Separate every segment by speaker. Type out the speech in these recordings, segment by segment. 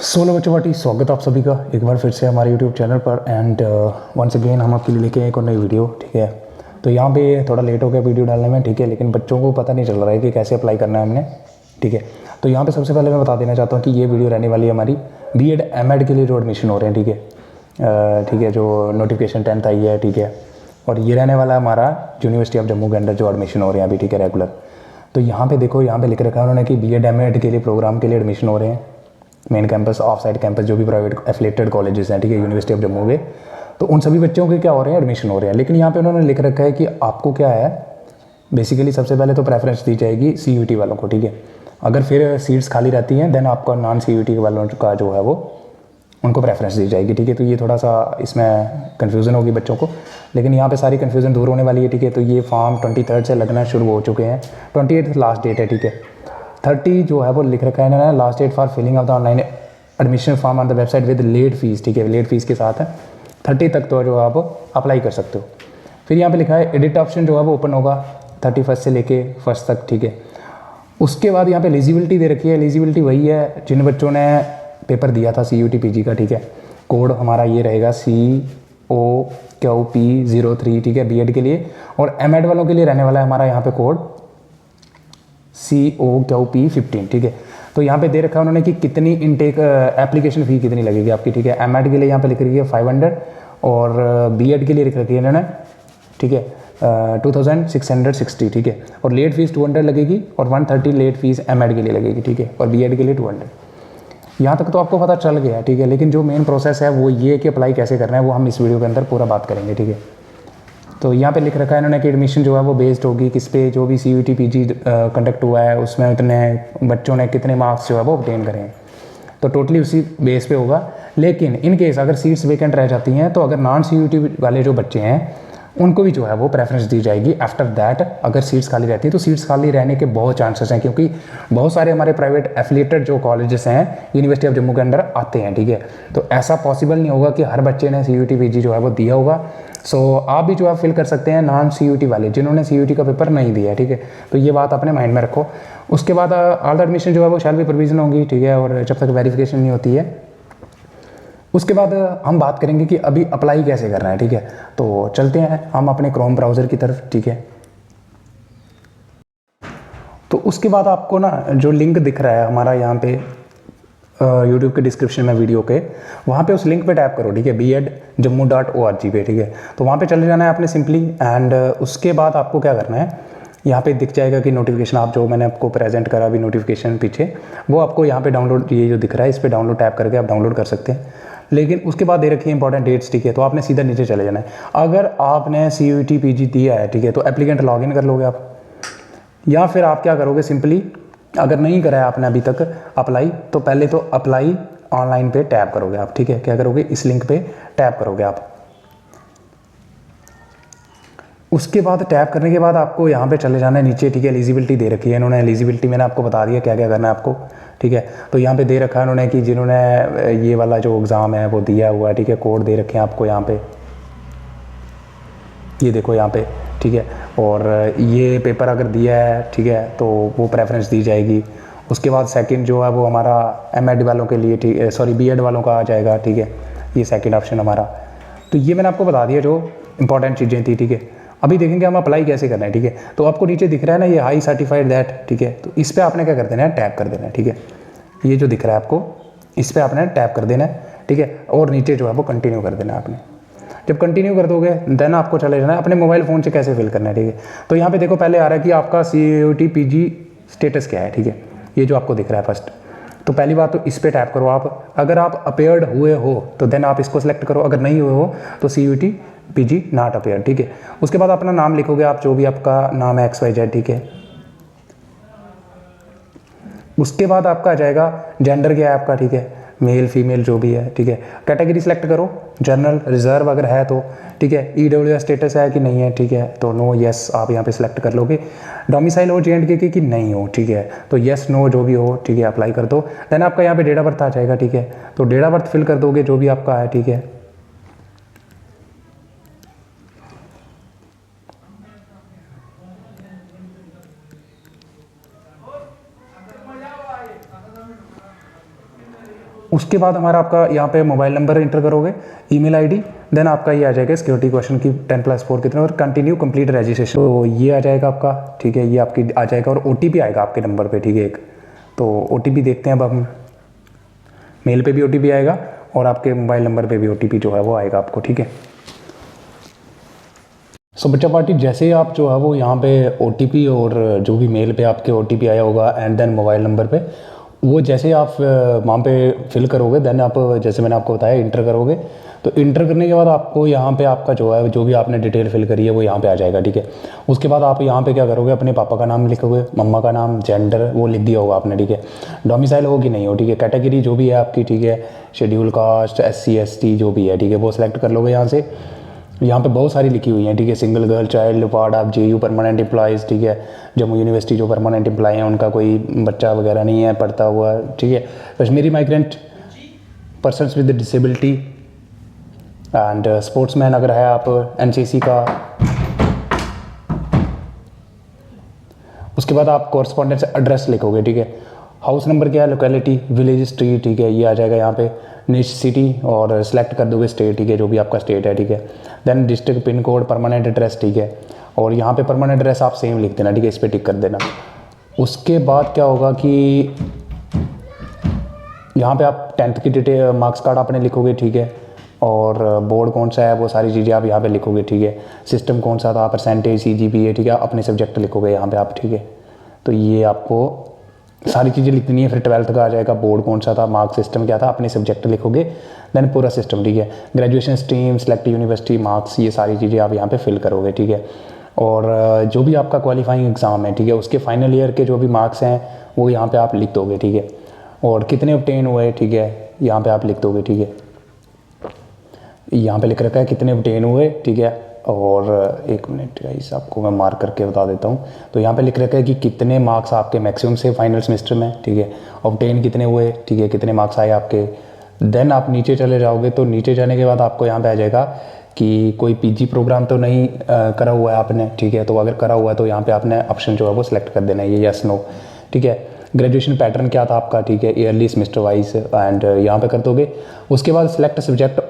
Speaker 1: Solo बच्चों party स्वागत आप सभी का एक बार फिर से हमारे यूट्यूब चैनल पर। एंड वंस अगेन हम आपके लिए लेके आए एक और नई वीडियो। ठीक है, तो यहाँ पे थोड़ा लेट हो गया वीडियो डालने में। ठीक है, लेकिन बच्चों को पता नहीं चल रहा है कि कैसे अप्लाई करना है हमने। ठीक है, तो यहाँ पे सबसे पहले मैं बता देना चाहता हूँ कि ये वीडियो रहने वाली है हमारी बीएड एमएड के लिए जो एडमिशन हो रहे हैं। ठीक है, ठीक है, जो नोटिफिकेशन 10th आई है। ठीक है, और ये रहने वाला है हमारा यूनिवर्सिटी ऑफ जम्मू के अंदर जो एडमिशन हो रहे हैं अभी। ठीक है, रेगुलर। तो यहाँ पे देखो, यहाँ पे लिख रखा है उन्होंने कि बीएड एमएड के लिए प्रोग्राम के लिए एडमिशन हो रहे हैं। Main campus, of side campus, जो भी प्राइवेट एफिलेटेड कॉलेजेस हैं, ठीक है, यूनिवर्सिटी ऑफ जम्मू के, तो उन सभी बच्चों के क्या हो रहे हैं, एडमिशन हो रहे हैं। लेकिन यहाँ पे उन्होंने लिख रखा है कि आपको क्या है, बेसिकली सबसे पहले तो प्रेफरेंस दी जाएगी सीयूटी वालों को। ठीक है, अगर फिर सीट्स खाली रहती हैं देन आपका नॉन सीयूटी वालों का जो है वो उनको प्रेफरेंस दी जाएगी। ठीक है, तो ये थोड़ा सा इसमें कन्फ्यूज़न होगी बच्चों को, लेकिन यहाँ पे सारी कन्फ्यूज़न दूर होने वाली है। ठीक है, तो ये फॉर्म 23 से लगना शुरू हो चुके हैं। 28 लास्ट डेट है। ठीक है, 30 जो है वो लिख रखा है ना, last date for filling of the online admission form on the website with late fees. ठीक है, लेट फीस के साथ है 30 तक तो जो आप अप्लाई कर सकते हो। फिर यहाँ पे लिखा है एडिट ऑप्शन जो है वो ओपन होगा 31 से लेके 1 तक। ठीक है, उसके बाद यहाँ पे एलिजिबिलिटी दे रखी है। एलिजिबिलिटी वही है जिन बच्चों ने पेपर दिया था CUT PG का। ठीक है, कोड हमारा ये रहेगा COQP03। ठीक है, बीएड के लिए, और एमएड वालों के लिए रहने वाला है हमारा यहाँ पे कोड COQP15। ठीक है, तो यहाँ पे दे रखा है उन्होंने कि कितनी इनटेक एप्लीकेशन फ़ी कितनी लगेगी आपकी। ठीक है, एमएड के लिए यहाँ पे लिख रही है 500, और बीएड के लिए लिख रखी है इन्होंने। ठीक है, 2660। ठीक है, और लेट फीस 200 लगेगी, और 130 लेट फीस एमएड के लिए लगेगी। ठीक है, और बीएड के लिए 200। यहाँ तक तो आपको पता चल गया। ठीक है, लेकिन जो मेन प्रोसेस है वो ये कि अप्लाई कैसे करना है वो हम इस वीडियो के अंदर पूरा बात करेंगे। ठीक है, तो यहाँ पे लिख रखा है इन्होंने कि एडमिशन जो है वो बेस्ड होगी किस पे, जो भी CUT PG कंडक्ट हुआ है उसमें उतने बच्चों ने कितने मार्क्स जो है वो ऑब्टेन करें, तो टोटली उसी बेस पे होगा। लेकिन इन केस अगर सीट्स वेकेंट रह जाती हैं तो अगर नॉन CUT वाले जो बच्चे हैं उनको भी जो है वो प्रेफरेंस दी जाएगी। आफ्टर दैट अगर सीट्स खाली रहती हैं तो सीट्स खाली रहने के बहुत चांसेस हैं, क्योंकि बहुत सारे हमारे प्राइवेट एफिलिएटेड जो कॉलेजेस हैं यूनिवर्सिटी ऑफ जम्मू के अंदर आते हैं। ठीक है, तो ऐसा पॉसिबल नहीं होगा कि हर बच्चे ने CUT PG जो है वो दिया होगा। सो आप भी जो है फिल कर सकते हैं नॉन CUT वाले जिन्होंने CUT का पेपर नहीं दिया है। ठीक है, तो ये बात अपने माइंड में रखो। उसके बाद ऑल द एडमिशन जो है वो शैल बी प्रोविजन होंगी। ठीक है, और जब तक वेरिफिकेशन नहीं होती है उसके बाद हम बात करेंगे कि अभी अप्लाई कैसे करना है। ठीक है, तो चलते हैं हम अपने क्रोम ब्राउज़र की तरफ। ठीक है, तो उसके बाद आपको ना जो लिंक दिख रहा है हमारा यहाँ पे यूट्यूब के डिस्क्रिप्शन में वीडियो के, वहाँ पे उस लिंक पे टैप करो। ठीक है, BEdJammu.org पे। ठीक है, तो वहाँ पे चले जाना है आपने सिंपली। एंड उसके बाद आपको क्या करना है, यहाँ पे दिख जाएगा कि नोटिफिकेशन, आप जो मैंने आपको प्रेजेंट करा अभी नोटिफिकेशन पीछे, वो आपको यहाँ पे डाउनलोड, ये जो दिख रहा है इस पर डाउनलोड टैप करके आप डाउनलोड कर सकते हैं। लेकिन उसके बाद दे रखी है इंपॉर्टेंट डेट्स। ठीक है, तो आपने सीधा नीचे चले जाना है। अगर आपने CUT PG दिया है, ठीक है, तो एप्लीकेंट लॉगिन कर लोगे आप, या फिर आप क्या करोगे, सिंपली अगर नहीं करा है आपने अभी तक अप्लाई, तो पहले तो अप्लाई ऑनलाइन पे टैप करोगे आप। ठीक है, क्या करोगे, इस लिंक पे टैप करोगे आप। उसके बाद टैप करने के बाद आपको यहाँ पे चले जाना है नीचे। ठीक है, एलिजिबिलिटी दे रखी है इन्होंने। एलिजिबिलिटी मैंने आपको बता दिया क्या क्या करना है आपको। ठीक है, तो यहाँ पे दे रखा है उन्होंने कि जिन्होंने ये वाला जो एग्ज़ाम है वो दिया हुआ है। ठीक है, कोड दे रखे हैं आपको यहाँ पे, ये देखो यहाँ पे। ठीक है, और ये पेपर अगर दिया है, ठीक है, तो वो प्रेफरेंस दी जाएगी। उसके बाद सेकंड जो है वो हमारा एमएड वालों के लिए, ठीक है, सॉरी बीएड वालों का आ जाएगा। ठीक है, ये सेकंड ऑप्शन हमारा। तो ये मैंने आपको बता दिया जो इंपॉर्टेंट चीज़ें थी। ठीक है, अभी देखेंगे हम अप्लाई कैसे करना है। ठीक है, तो आपको नीचे दिख रहा है ना ये हाई सर्टिफाइड दैट। ठीक है, तो इस पर आपने क्या कर देना है, टैप कर देना है। ठीक है, ये जो दिख रहा है आपको इस पर आपने टैप कर देना है। ठीक है, और नीचे जो है वो कंटिन्यू कर देना है आपने। जब कंटिन्यू कर दोगे देन आपको चले जाना है अपने मोबाइल फ़ोन से कैसे फिल करना है। ठीक है, तो यहाँ पे देखो पहले आ रहा है कि आपका CUT PG स्टेटस क्या है। ठीक है, ये जो आपको दिख रहा है फर्स्ट, तो पहली बात तो इस पर टैप करो आप। अगर आप अपेयर्ड हुए हो तो देन आप इसको सेलेक्ट करो, अगर नहीं हुए हो तो CUT PG नॉट अपेयर्ड। ठीक है, उसके बाद अपना नाम लिखोगे आप, जो भी आपका नाम है XYZ। ठीक है, उसके बाद आपका आ जाएगा जेंडर क्या है आपका। ठीक है, मेल फीमेल जो भी है। ठीक है, कैटेगरी सेलेक्ट करो, जनरल रिजर्व अगर है तो। ठीक है, EWS स्टेटस है कि नहीं है। ठीक है, तो नो यस आप यहाँ पे सिलेक्ट कर लोगे। डोमिसाइल हो JNK की नहीं हो। ठीक है, तो यस नो जो भी हो। ठीक है, अप्लाई कर दो। देन आपका यहाँ पे डेट ऑफ बर्थ आ जाएगा। ठीक है, तो डेट ऑफ बर्थ फिल कर दोगे जो भी आपका है। ठीक है, उसके बाद हमारा आपका यहाँ पे मोबाइल नंबर इंटर करोगे, ईमेल आईडी, देन आपका ये आ जाएगा सिक्योरिटी क्वेश्चन की 10+4 कितना और कंटिन्यू कंप्लीट रजिस्ट्रेशन। तो ये आ जाएगा आपका, ठीक है, ये आपकी आ जाएगा और OTP आएगा आपके नंबर पे, ठीक है एक। तो OTP देखते हैं अब हम, मेल पे भी OTP आएगा और आपके मोबाइल नंबर पे भी OTP जो है वो आएगा आपको, ठीक है। सो बच्चा पार्टी, जैसे ही आप जो है वो यहाँ पे OTP और जो भी मेल पे आपके OTP आया होगा एंड देन मोबाइल नंबर पे, वो जैसे आप वहाँ पे फिल करोगे, देन आप जैसे मैंने आपको बताया इंटर करोगे। तो इंटर करने के बाद आपको यहाँ पे आपका जो है जो भी आपने डिटेल फिल करी है वो यहाँ पे आ जाएगा, ठीक है। उसके बाद आप यहाँ पे क्या करोगे, अपने पापा का नाम लिखोगे, मम्मा का नाम, जेंडर वो लिख दिया होगा आपने, ठीक है। डोमिसाइल हो कि नहीं हो, ठीक है। कैटेगरी जो भी है आपकी, ठीक है, शेड्यूल कास्ट, SC ST जो भी है, ठीक है, वो सिलेक्ट कर लोगे यहाँ से। यहाँ पे बहुत सारी लिखी हुई हैं, ठीक है। Single girl child, ward of JU permanent employees, ठीक है। जम्मू यूनिवर्सिटी जो परमानेंट एम्प्लॉय हैं उनका कोई बच्चा वगैरह नहीं है पढ़ता हुआ, ठीक है। Kashmiri migrant, persons with disability and sportsman अगर है आप, NCC का। उसके बाद आप कॉरस्पॉन्डेंस एड्रेस लिखोगे, ठीक है। हाउस नंबर क्या है, लोकेलिटी, विलेज, स्ट्रीट, ठीक है, ये आ जाएगा यहाँ पे। निच सिटी और सेलेक्ट कर दोगे स्टेट, ठीक है, जो भी आपका स्टेट है, ठीक है। Then district, pin code, permanent address, ठीक है। और यहाँ पे परमानेंट एड्रेस आप सेम लिख देना, ठीक है, इस पर टिक कर देना। उसके बाद क्या होगा कि यहाँ पे आप 10th की डिटेल, मार्क्स कार्ड आपने लिखोगे, ठीक है। और बोर्ड कौन सा है वो सारी चीज़ें आप यहाँ पे लिखोगे, ठीक है। सिस्टम कौन सा था, परसेंटेज, CGPA, ठीक है, अपने सब्जेक्ट लिखोगे यहाँ पे आप, ठीक है। तो ये आपको सारी चीज़ें लिखनी है। फिर 12th का आ जाएगा, बोर्ड कौन सा था, मार्क्स सिस्टम क्या था, अपने सब्जेक्ट लिखोगे, देन पूरा सिस्टम, ठीक है। Graduation stream, select university, marks, ये सारी चीज़ें आप यहाँ पे फिल करोगे, ठीक है। और जो भी आपका क्वालिफाइंग एग्ज़ाम है, ठीक है, उसके फाइनल ईयर के जो भी मार्क्स हैं वो यहाँ पे आप लिख दोगे, ठीक है। और कितने ऑब्टेन हुए, ठीक है, यहाँ पे आप लिख दोगे, ठीक है। यहाँ पे लिख रखा है कितने ऑब्टेन हुए, ठीक है। और एक मिनट गाइस, आपको मैं मार्क करके बता देता हूँ। तो यहाँ पे लिख रखा है कि कितने मार्क्स आपके मैक्सिमम से फाइनल सेमेस्टर में, ठीक है, ऑब्टेन कितने हुए, ठीक है, कितने मार्क्स आए आपके। देन आप नीचे चले जाओगे, तो नीचे जाने के बाद आपको यहाँ पे आ जाएगा कि कोई PG प्रोग्राम तो नहीं करा हुआ है आपने, ठीक है। तो अगर करा हुआ है तो यहाँ पे आपने ऑप्शन जो है वो सिलेक्ट कर देना है, ये यस नो, ठीक है। ग्रेजुएशन पैटर्न क्या था आपका, ठीक है, ईयरली, सेमेस्टर वाइज, एंड यहाँ पे कर दोगे। उसके बाद select subject,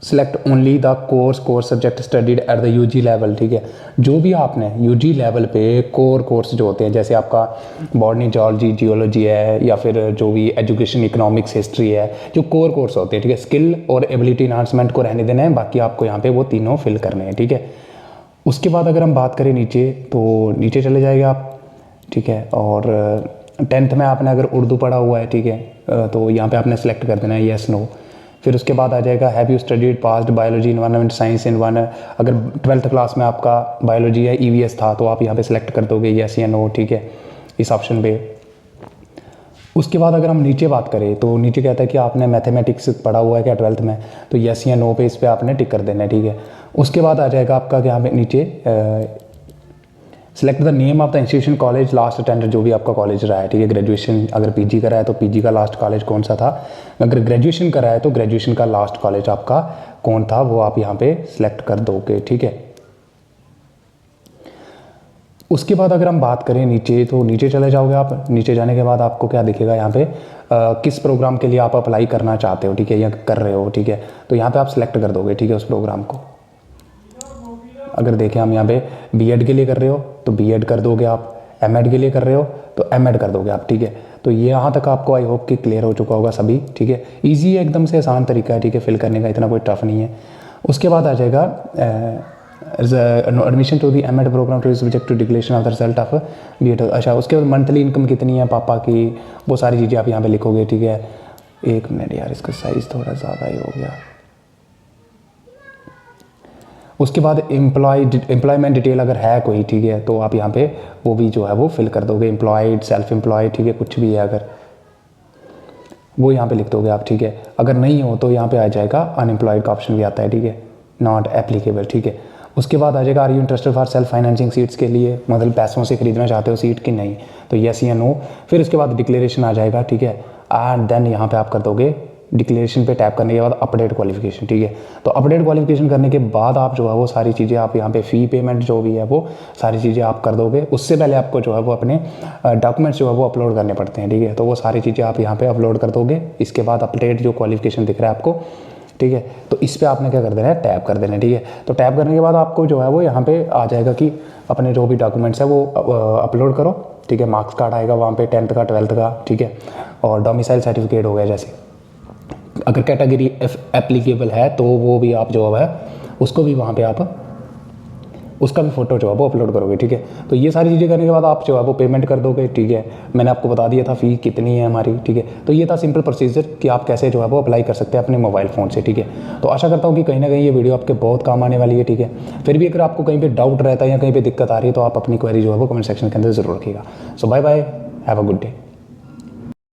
Speaker 1: select only the course subject studied at the UG level, ठीक है। जो भी आपने UG लेवल पे कोर्स जो होते हैं, जैसे आपका बॉटनी, जूलॉजी, जियोलॉजी है, या फिर जो भी एजुकेशन, इकोनॉमिक्स, हिस्ट्री है, जो कोर्स होते हैं, ठीक है। स्किल और एबिलिटी इन्हांसमेंट को रहने देना है, बाकी आपको यहाँ पे वो तीनों फिल करने हैं, ठीक है। उसके बाद अगर हम बात करें नीचे, तो नीचे चले जाएगा आप, ठीक है। और 10th में आपने अगर उर्दू पढ़ा हुआ है, ठीक है, तो यहाँ पे आपने सेलेक्ट कर देना है यस नो। फिर उसके बाद आ जाएगा have you studied past biology, environment science in one. अगर 12th क्लास में आपका बायोलॉजी है, EVS था, तो आप यहाँ पे सेलेक्ट कर दोगे यस या नो, ठीक है, इस ऑप्शन पे। उसके बाद अगर हम नीचे बात करें, तो नीचे कहता है कि आपने मैथमेटिक्स पढ़ा हुआ है क्या 12th में, तो यस या नो पे इस पर आपने टिक कर देना है, ठीक है। उसके बाद आ जाएगा आपका यहाँ पे नीचे select the name of the institution, college, last attended, जो भी आपका कॉलेज रहा है, ठीक है। ग्रेजुएशन अगर PG करा है तो PG का लास्ट कॉलेज कौन सा था, अगर ग्रेजुएशन करा है तो ग्रेजुएशन का लास्ट कॉलेज आपका कौन था, वो आप यहाँ पे सिलेक्ट कर दोगे, ठीक है। उसके बाद अगर हम बात करें नीचे, तो नीचे चले जाओगे आप। नीचे जाने के बाद आपको क्या दिखेगा यहाँ पे, किस प्रोग्राम के लिए आप अप्लाई करना चाहते हो, ठीक है, या कर रहे हो, ठीक है। तो यहाँ पे आप सिलेक्ट कर दोगे, ठीक है, उस प्रोग्राम को। अगर देखें हम यहाँ पे B.Ed के लिए कर रहे हो तो B.Ed कर दोगे आप, M.Ed के लिए कर रहे हो तो M.Ed कर दोगे आप, ठीक है। तो ये यहाँ तक आपको आई होप कि क्लियर हो चुका होगा सभी, ठीक है। ईजी है, एकदम से आसान तरीका है, ठीक है, फिल करने का, इतना कोई टफ नहीं है। उसके बाद आ जाएगा admission to the M.Ed program to subject to declaration of the result of B.Ed। अच्छा, उसके बाद मंथली इनकम कितनी है पापा की, वो सारी चीज़ें आप यहाँ पे लिखोगे, ठीक है। एक मिनट यार, इसका साइज़ थोड़ा ज़्यादा ही हो गया। उसके बाद एम्प्लॉयमेंट डिटेल अगर है कोई, ठीक है, तो आप यहाँ पे वो भी जो है वो फिल कर दोगे, एम्प्लॉयड, सेल्फ एम्प्लॉयड, ठीक है, कुछ भी है अगर वो यहाँ पे लिख दोगे आप, ठीक है। अगर नहीं हो तो यहाँ पे आ जाएगा अनएम्प्लॉयड का ऑप्शन भी आता है, ठीक है, नॉट एप्लीकेबल, ठीक है। उसके बाद आ जाएगा are you interested for self financing seats के लिए, मतलब पैसों से खरीदना चाहते हो सीट की नहीं, तो यस या नो। फिर उसके बाद डिक्लेरेशन आ जाएगा, ठीक है, एंड देन यहाँ पे आप कर दोगे डिक्लेरेशन पे टैप करने के बाद अपडेट क्वालिफिकेशन, ठीक है। तो अपडेट क्वालिफिकेशन करने के बाद आप जो है वो सारी चीज़ें आप यहाँ पे फ़ी पेमेंट जो भी है वो सारी चीज़ें आप कर दोगे। उससे पहले आपको जो है वो अपने डॉक्यूमेंट्स जो है वो अपलोड करने पड़ते हैं, ठीक है। तो वो सारी चीज़ें आप यहाँ पे अपलोड कर दोगे। इसके बाद अपडेट जो क्वालिफिकेशन दिख रहा है आपको, ठीक है, तो इस पर आपने क्या कर देना है, टैप कर देना है, ठीक है। तो टैप करने के बाद आपको जो है वो यहाँ पे आ जाएगा कि अपने जो भी डॉक्यूमेंट्स है वो अपलोड करो, ठीक है। मार्क्स कार्ड आएगा वहाँ पे 10th का 12th का, ठीक है, और डोमिसाइल सर्टिफिकेट हो गया। जैसे अगर कैटेगरी एप्लीकेबल है तो वो भी आप जो है उसको भी वहाँ पे आप उसका भी फ़ोटो जो है वो अपलोड करोगे, ठीक है। तो ये सारी चीज़ें करने के बाद आप जो है वो पेमेंट कर दोगे, ठीक है। मैंने आपको बता दिया था फ़ी कितनी है हमारी, ठीक है। तो ये था सिंपल प्रोसीजर कि आप कैसे जो है वो अप्लाई कर सकते हैं अपने मोबाइल फ़ोन से, ठीक है। तो आशा करता हूँ कि कहीं ना कहीं ये वीडियो आपके बहुत काम आने वाली है, ठीक है। फिर भी अगर आपको कहीं पर डाउट रहता है या कहीं पर दिक्कत आ रही है तो आप अपनी क्वेरी जो है वो कमेंट सेक्शन के अंदर ज़रूर रखिएगा। So bye bye, have a good day.